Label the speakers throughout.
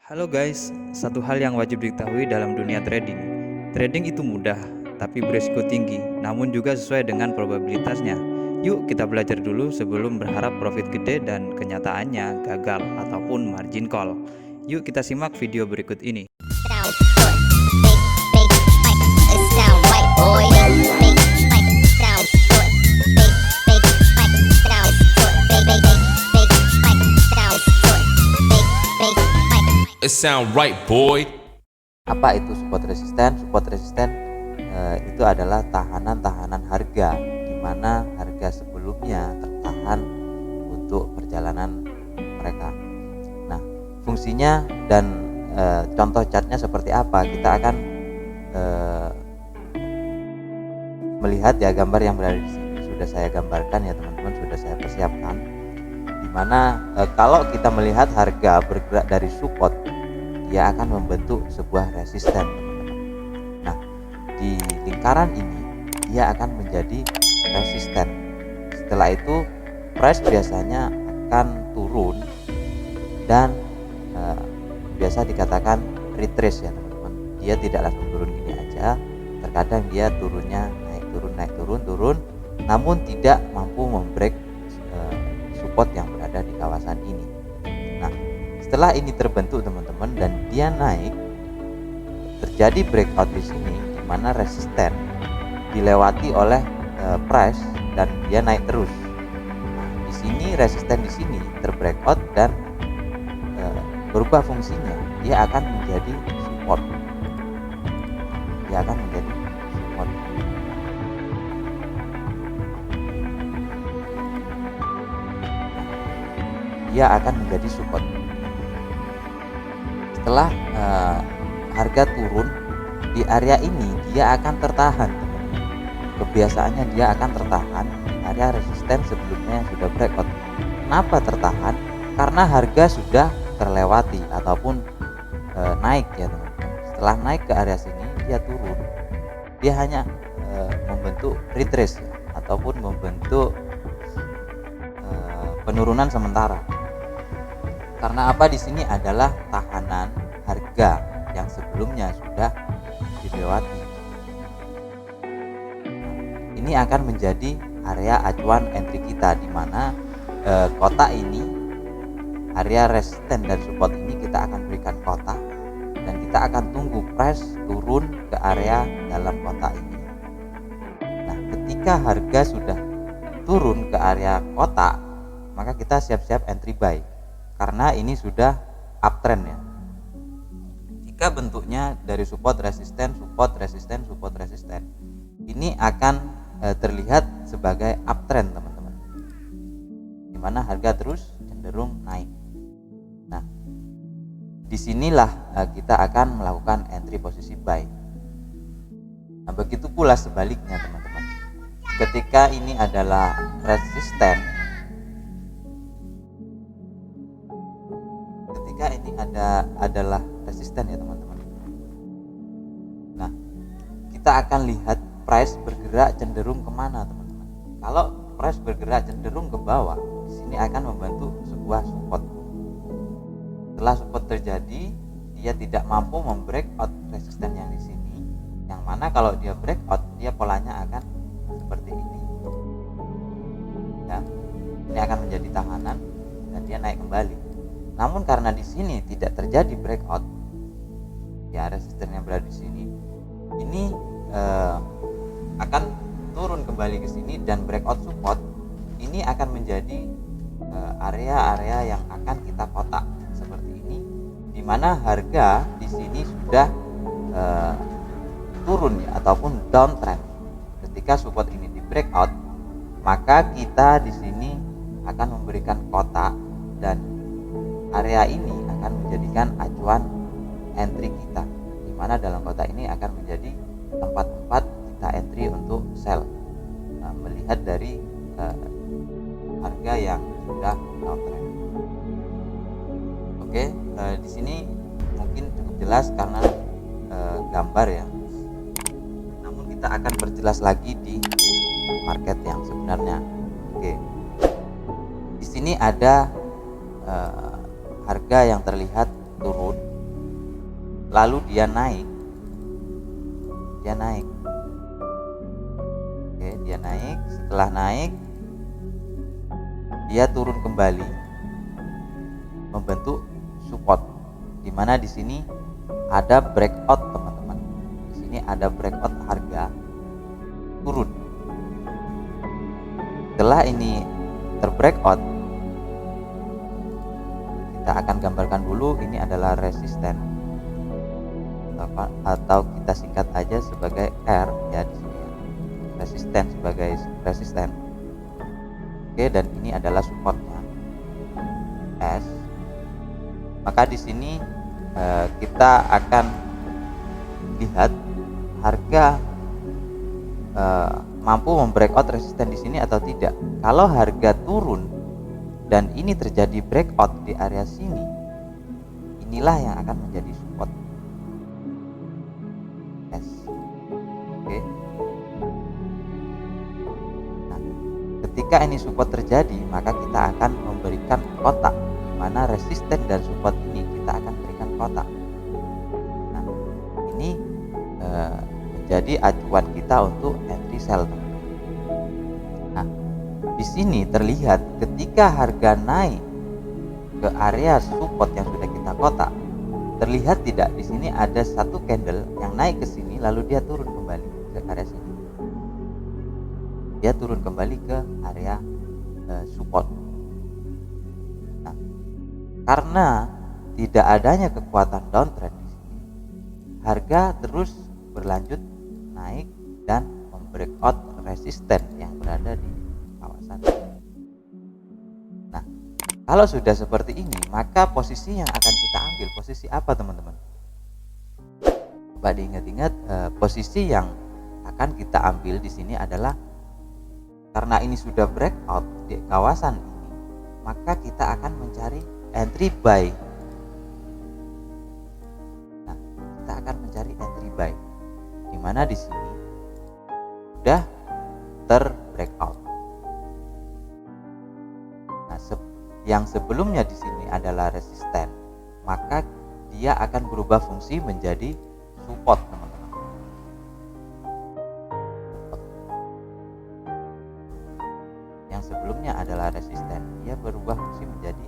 Speaker 1: Halo guys, satu hal yang wajib diketahui dalam dunia trading. Trading itu mudah, tapi berisiko tinggi, namun juga sesuai dengan probabilitasnya. Yuk kita belajar dulu sebelum berharap profit gede dan kenyataannya gagal ataupun margin call. Yuk kita simak video berikut ini.
Speaker 2: It sound right, boy.
Speaker 3: Apa itu support resisten? Support resisten itu adalah tahanan-tahanan harga, di mana harga sebelumnya tertahan untuk perjalanan mereka. Nah, fungsinya dan contoh chartnya seperti apa? Kita akan melihat ya gambar yang berada di sini. Sudah saya gambarkan ya teman-teman, sudah saya persiapkan. Di mana kalau kita melihat harga bergerak dari support, dia akan membentuk sebuah resisten, teman-teman. Nah, di lingkaran ini dia akan menjadi resisten. Setelah itu price biasanya akan turun dan biasa dikatakan retrace ya teman-teman. Dia tidak langsung turun gini aja. Terkadang dia turunnya naik turun, namun tidak mampu membreak support yang berada di kawasan ini. Nah, setelah ini terbentuk teman-teman dan dia naik, terjadi breakout di sini di mana resisten dilewati oleh price dan dia naik terus. Nah, di sini resisten di sini terbreakout dan berubah fungsinya, dia akan menjadi support. Dia akan menjadi support. Dia akan menjadi support. Setelah harga turun di area ini, dia akan tertahan. Kebiasaannya dia akan tertahan di area resisten sebelumnya yang sudah breakout. Kenapa tertahan? Karena harga sudah terlewati ataupun naik ya teman-teman. Setelah naik ke area sini, dia turun. Dia hanya membentuk retrace ya, ataupun membentuk penurunan sementara. Karena apa, di sini adalah tahanan harga yang sebelumnya sudah dilewati. Ini akan menjadi area acuan entry kita, di mana kotak ini, area resisten dan support ini kita akan berikan kotak dan kita akan tunggu price turun ke area dalam kotak ini. Nah, ketika harga sudah turun ke area kotak, maka kita siap-siap entry buy. Karena ini sudah uptrend ya. Jika bentuknya dari support resisten, ini akan terlihat sebagai uptrend teman-teman, dimana harga terus cenderung naik. Nah, disinilah kita akan melakukan entry posisi buy. Nah, begitu pula sebaliknya teman-teman. Ketika ini adalah resisten, ini adalah resisten ya teman-teman. Nah, kita akan lihat price bergerak cenderung kemana teman-teman. Kalau price bergerak cenderung ke bawah, di sini akan membentuk sebuah support. Setelah support terjadi, dia tidak mampu membreakout resisten yang di sini. Yang mana kalau dia breakout, dia polanya akan seperti ini. Ya, ini akan menjadi tahanan dan dia naik kembali. Namun karena di sini tidak terjadi breakout, ya resistennya berada di sini, ini akan turun kembali ke sini dan breakout support ini akan menjadi area-area yang akan kita kotak seperti ini, di mana harga di sini sudah turun ya, ataupun downtrend. Ketika support ini di breakout, maka kita di sini akan memberikan kotak dan area ini akan menjadikan acuan entry kita, di mana dalam kotak ini akan menjadi tempat-tempat kita entry untuk sell. Nah, melihat dari harga yang sudah downtrend. Oke, di sini mungkin cukup jelas karena gambar ya. Namun kita akan perjelas lagi di market yang sebenarnya. Oke, di sini ada harga yang terlihat turun lalu dia naik. Oke, dia naik. Setelah naik, dia turun kembali membentuk support, dimana di sini ada breakout teman-teman. Di sini ada breakout harga turun. Setelah ini terbreakout, kita akan gambarkan dulu ini adalah resisten, atau kita singkat aja sebagai R ya di sini. Resisten sebagai resisten. Oke, dan ini adalah supportnya S. Maka di sini kita akan lihat harga mampu membreakout resisten di sini atau tidak. Kalau harga turun dan ini terjadi breakout di area sini, inilah yang akan menjadi support S. Oke. Nah, ketika ini support terjadi, maka kita akan memberikan kotak, di mana resisten dan support ini kita akan berikan kotak. Nah, ini menjadi acuan kita untuk entry sell. Nah, di sini terlihat ketika harga naik ke area support yang sudah kita kotak, terlihat tidak di sini ada satu candle yang naik ke sini lalu dia turun kembali ke area sini. Dia turun kembali ke area support. Nah, karena tidak adanya kekuatan downtrend di sini, harga terus berlanjut naik dan membreakout resisten yang berada di kawasan ini. Nah, kalau sudah seperti ini, maka posisi yang akan kita ambil posisi apa teman-teman? Coba diingat-ingat, posisi yang akan kita ambil di sini adalah karena ini sudah breakout di kawasan ini, maka kita akan mencari entry buy. Nah, kita akan mencari entry buy, di mana di sini sudah terbreakout. Nah, yang sebelumnya di sini adalah resisten, maka dia akan berubah fungsi menjadi support, teman-teman. Yang sebelumnya adalah resisten, dia berubah fungsi menjadi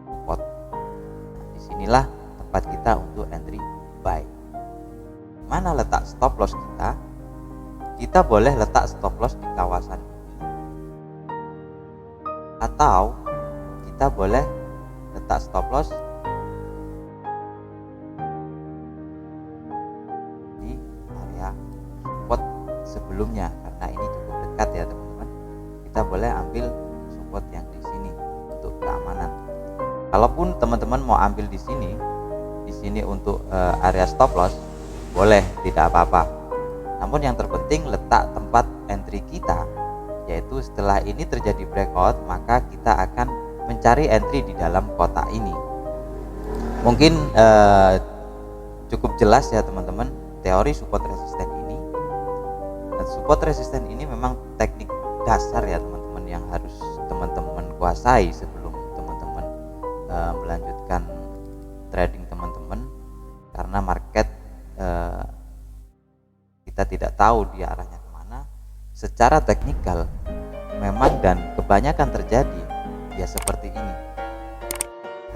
Speaker 3: support. Nah, disinilah tempat kita untuk entry buy. Mana letak stop loss kita? Kita boleh letak stop loss di kawasan ini, atau kita boleh letak stop loss di area support sebelumnya, karena ini cukup dekat ya teman-teman. Kita boleh ambil support yang di sini untuk keamanan. Kalaupun teman-teman mau ambil di sini untuk area stop loss, boleh, tidak apa-apa. Namun yang terpenting letak tempat entry kita, yaitu setelah ini terjadi breakout, maka kita akan mencari entry di dalam kotak ini. Mungkin cukup jelas ya teman-teman teori support resisten ini. Dan support resisten ini memang teknik dasar ya teman-teman, yang harus teman-teman kuasai sebelum teman-teman melanjutkan trading teman-teman, karena market kita tidak tahu dia arahnya kemana. Secara teknikal memang dan kebanyakan terjadi ya seperti ini,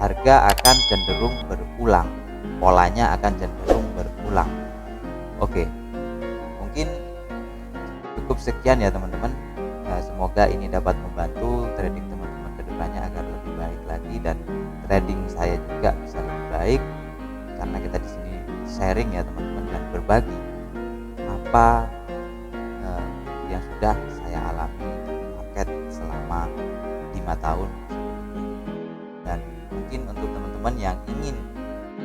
Speaker 3: harga akan cenderung berulang, polanya akan cenderung berulang. Oke, mungkin cukup sekian ya teman-teman. Semoga ini dapat membantu trading teman-teman ke depannya agar lebih baik lagi, dan trading saya juga bisa lebih baik, karena kita di sini sharing ya teman-teman, dan berbagi apa yang sudah saya alami di market selama 5 tahun. Dan mungkin untuk teman-teman yang ingin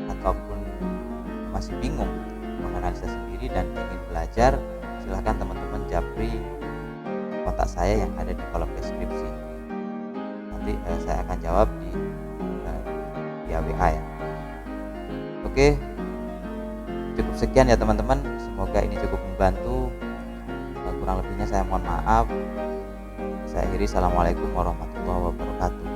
Speaker 3: ataupun masih bingung menganalisa sendiri dan ingin belajar, silahkan teman-teman japri kontak saya yang ada di kolom deskripsi. Nanti saya akan jawab di via WA ya. Oke, cukup sekian ya teman-teman, semoga ini cukup membantu. Kurang lebihnya saya mohon maaf. Saya akhiri, assalamualaikum warahmatullahi wabarakatuh.